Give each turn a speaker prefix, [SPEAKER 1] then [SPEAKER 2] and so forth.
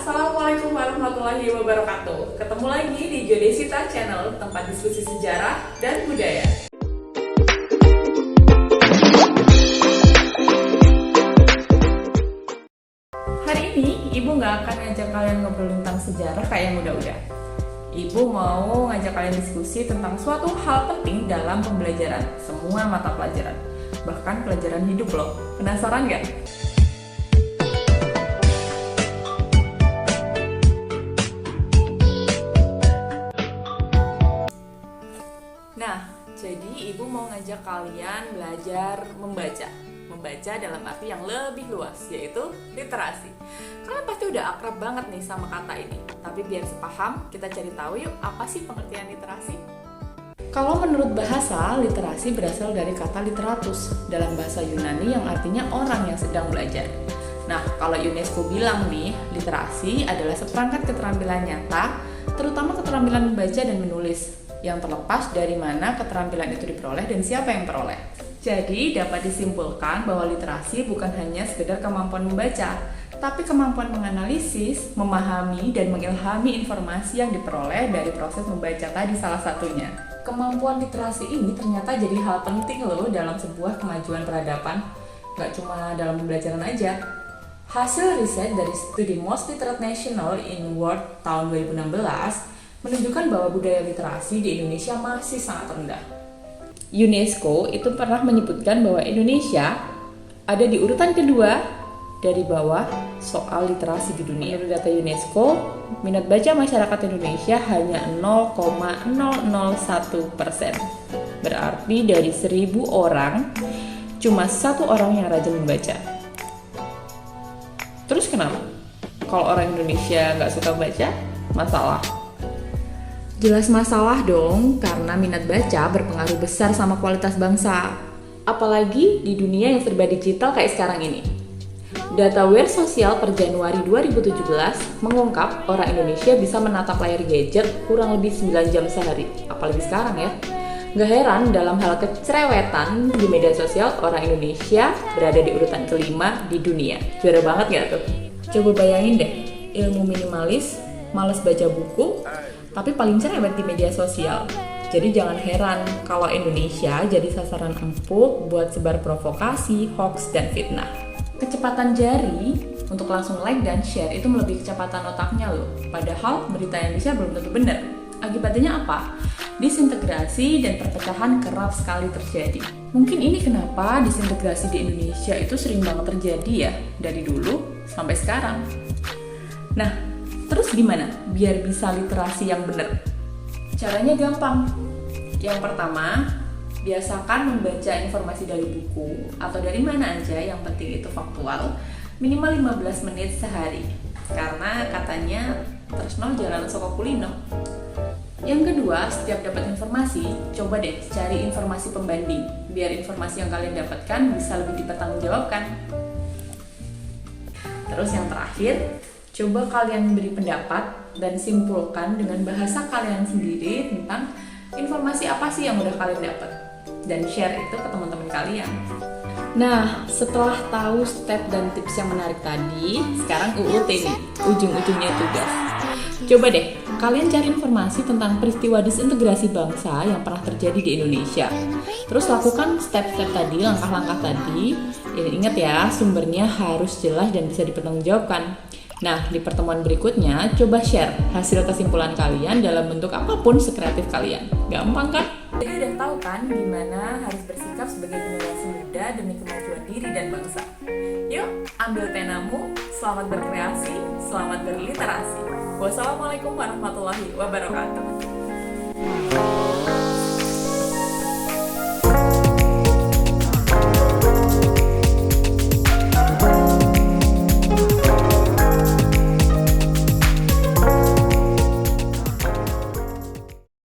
[SPEAKER 1] Assalamualaikum warahmatullahi wabarakatuh. Ketemu lagi di Jodesita Channel, tempat diskusi sejarah dan budaya. Hari ini Ibu nggak akan ngajak kalian ngobrol tentang sejarah kayak yang udah-udah. Ibu mau ngajak kalian diskusi tentang suatu hal penting dalam pembelajaran semua mata pelajaran, bahkan pelajaran hidup loh. Penasaran nggak? Nah, jadi Ibu mau ngajak kalian belajar membaca dalam arti yang lebih luas, yaitu literasi. Kalian pasti udah akrab banget nih sama kata ini, tapi biar sepaham, kita cari tahu yuk apa sih pengertian literasi. Kalau menurut bahasa, literasi berasal dari kata literatus dalam bahasa Yunani yang artinya orang yang sedang belajar. Nah, kalau UNESCO bilang nih, literasi adalah seperangkat keterampilan nyata, terutama keterampilan membaca dan menulis, yang terlepas dari mana keterampilan itu diperoleh dan siapa yang peroleh. Jadi dapat disimpulkan bahwa literasi bukan hanya sekedar kemampuan membaca, tapi kemampuan menganalisis, memahami, dan mengilhami informasi yang diperoleh dari proses membaca tadi salah satunya. Kemampuan literasi ini ternyata jadi hal penting loh dalam sebuah kemajuan peradaban, gak cuma dalam pembelajaran aja. Hasil riset dari studi Most Literate National in World tahun 2016 menunjukkan bahwa budaya literasi di Indonesia masih sangat rendah. UNESCO itu pernah menyebutkan bahwa Indonesia ada di urutan kedua dari bawah soal literasi di dunia. Menurut data UNESCO, minat baca masyarakat Indonesia hanya 0,001%. Berarti dari 1.000 orang, cuma 1 orang yang rajin membaca. Terus kenapa? Kalau orang Indonesia nggak suka baca, masalah? Jelas masalah dong, karena minat baca berpengaruh besar sama kualitas bangsa. Apalagi di dunia yang serba digital kayak sekarang ini. Data Wear Social per Januari 2017 mengungkap orang Indonesia bisa menatap layar gadget kurang lebih 9 jam sehari. Apalagi sekarang ya. Gak heran dalam hal kecerewetan di media sosial, orang Indonesia berada di urutan kelima di dunia. Juara banget gak tuh? Coba bayangin deh, ilmu minimalis, malas baca buku, tapi paling cerewet di media sosial. Jadi jangan heran kalau Indonesia jadi sasaran empuk buat sebar provokasi, hoax, dan fitnah. Kecepatan jari untuk langsung like dan share itu melebihi kecepatan otaknya loh. Padahal berita yang di-share belum tentu benar. Akibatnya apa? Disintegrasi dan perpecahan kerap sekali terjadi. Mungkin ini kenapa disintegrasi di Indonesia itu sering banget terjadi ya, dari dulu sampai sekarang. Nah, terus gimana biar bisa literasi yang benar? Caranya gampang. Yang pertama, biasakan membaca informasi dari buku atau dari mana aja, yang penting itu faktual, minimal 15 menit sehari. Karena katanya tresno jalan saka kulino. Yang kedua, setiap dapat informasi, coba deh cari informasi pembanding, biar informasi yang kalian dapatkan bisa lebih dipertanggungjawabkan. Terus yang terakhir, coba kalian beri pendapat dan simpulkan dengan bahasa kalian sendiri tentang informasi apa sih yang udah kalian dapat, dan share itu ke teman-teman kalian. Nah, setelah tahu step dan tips yang menarik tadi, sekarang UUT nih, ujung-ujungnya tugas. Coba deh, kalian cari informasi tentang peristiwa disintegrasi bangsa yang pernah terjadi di Indonesia. Terus lakukan step-step tadi, langkah-langkah tadi. Dan ingat ya, sumbernya harus jelas dan bisa dipertanggungjawabkan. Nah, di pertemuan berikutnya, coba share hasil kesimpulan kalian dalam bentuk apapun sekreatif kalian. Gampang kan? Jadi udah tahu kan gimana harus bersikap sebagai generasi muda demi kemajuan diri dan bangsa. Yuk, ambil penamu, selamat berkreasi, selamat berliterasi. Wassalamualaikum warahmatullahi wabarakatuh.